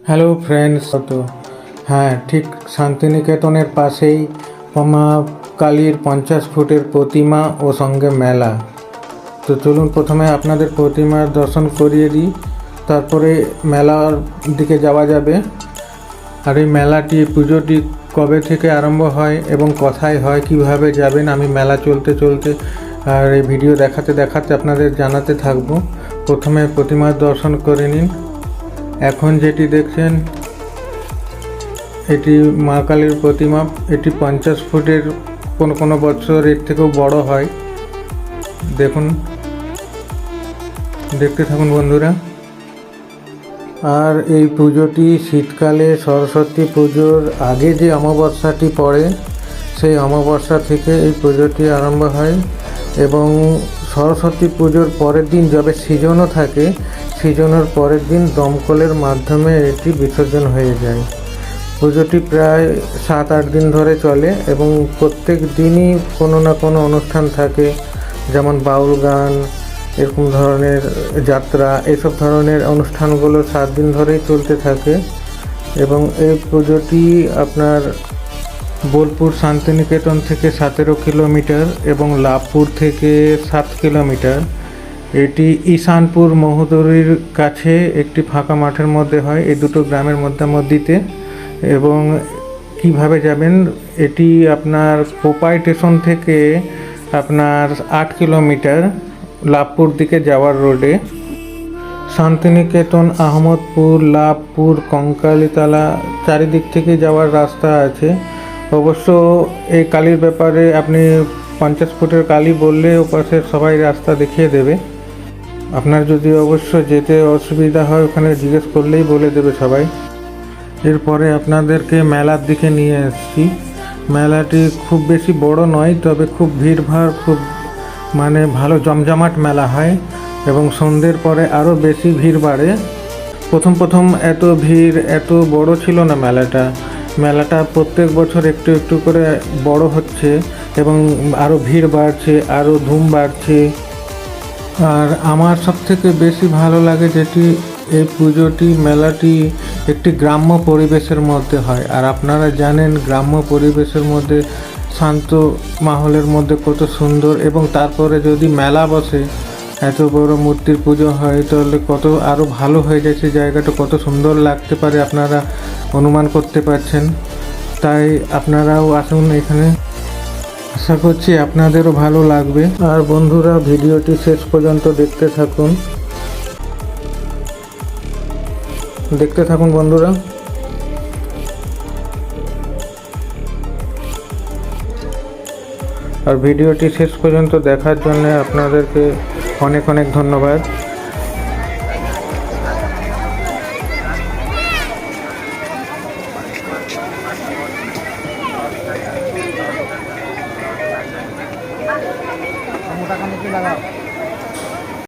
Hello friends, তো হ্যাঁ, ঠিক শান্তিনিকেতনের পাশেই মা কালীর 50 ফুটের প্রতিমা ও সঙ্গে মেলা। তো চলুন প্রথমে আপনাদের প্রতিমার দর্শন করিয়ে দিই, তারপরে মেলার দিকে যাওয়া যাবে। আর এই মেলাটি, পুজোটি কবে থেকে আরম্ভ হয় এবং কোথায় হয়, কিভাবে যাবেন, আমি মেলা চলতে চলতে আর এই ভিডিও দেখাতে দেখাতে আপনাদের জানাতে থাকবো। প্রথমে প্রতিমার দর্শন করে নিন। এখন যেটি দেখছেন এটি মা কালীর প্রতিমা। এটি 50 ফুটের, কোনো বছর এর থেকেও বড় হয়। দেখুন, দেখতে থাকুন বন্ধুরা। আর এই পুজোটি শীতকালে সরস্বতী পুজোর আগে যে অমাবস্যাটি পড়ে, সেই অমাবস্যা থেকে এই পুজোটি আরম্ভ হয় এবং সরস্বতী পুজোর পরের দিন, যবে সিজনও থাকে, সিজনের পরের দিন দমকলের মাধ্যমে এটি বিসর্জন হয়ে যায়। পুজোটি প্রায় 7-8 দিন ধরে চলে এবং প্রত্যেক দিনই কোনো না কোনো অনুষ্ঠান থাকে, যেমন বাউল গান, এরকম ধরনের যাত্রা, এসব ধরনের অনুষ্ঠানগুলো 7 দিন ধরেই চলতে থাকে। এবং এই পুজোটি আপনার বোলপুর শান্তিনিকেতন থেকে 17 কিলোমিটার এবং লাভপুর থেকে 7 কিলোমিটার। এটি ঈশানপুর মহুদরির কাছে একটি ফাঁকা মাঠের মধ্যে হয়, এই দুটো গ্রামের মধ্যে। এবং কিভাবে যাবেন, এটি আপনার কোপাই স্টেশন থেকে আপনার 8 কিলোমিটার লাভপুর দিকে যাওয়ার রোডে। শান্তিনিকেতন, আহমদপুর, লাভপুর, কঙ্কালীতলা চারিদিক থেকে যাওয়ার রাস্তা আছে। অবশ্য এই কালীর ব্যাপারে আপনি 50 ফুটের কালী বললে ওপাশে সবাই রাস্তা দেখিয়ে দেবে। আপনার যদি অবশ্য যেতে অসুবিধা হয়, ওখানে জিজ্ঞেস করলেই বলে দেবে সবাই। এরপরে আপনাদেরকে মেলার দিকে নিয়ে এসেছি। মেলাটি খুব বেশি বড় নয়, তবে খুব ভিড়ভাড়, খুব ভালো জমজমাট মেলা হয় এবং সন্ধ্যের পরে আরও বেশি ভিড় বাড়ে। প্রথম এত ভিড়, এত বড় ছিল না মেলাটা প্রত্যেক বছর একটু একটু করে বড় হচ্ছে এবং আরও ভিড় বাড়ছে, আরও ধুম বাড়ছে। আর আমার সবথেকে বেশি ভালো লাগে যেটি, এই পুজোটি, মেলাটি একটি গ্রাম্য পরিবেশের মধ্যে হয়। আর আপনারা জানেন গ্রাম্য পরিবেশের মধ্যে, শান্ত মাহলের মধ্যে কত সুন্দর। এবং তারপরে যদি মেলা বসে, এত বড় মূর্তির পুজো হয়, তাহলে কত আরও ভালো হয়ে যাচ্ছে জায়গাটা, কত সুন্দর লাগতে পারে আপনারা অনুমান করতে পারছেন। তাই আপনারাও আসুন এখানে, আশা করছি আপনাদেরও ভালো লাগবে। আর বন্ধুরা, ভিডিওটি শেষ পর্যন্ত দেখতে থাকুন বন্ধুরা। আর ভিডিওটি শেষ পর্যন্ত দেখার জন্য আপনাদেরকে অনেক অনেক ধন্যবাদ। মোটা কানে কি লাগাও?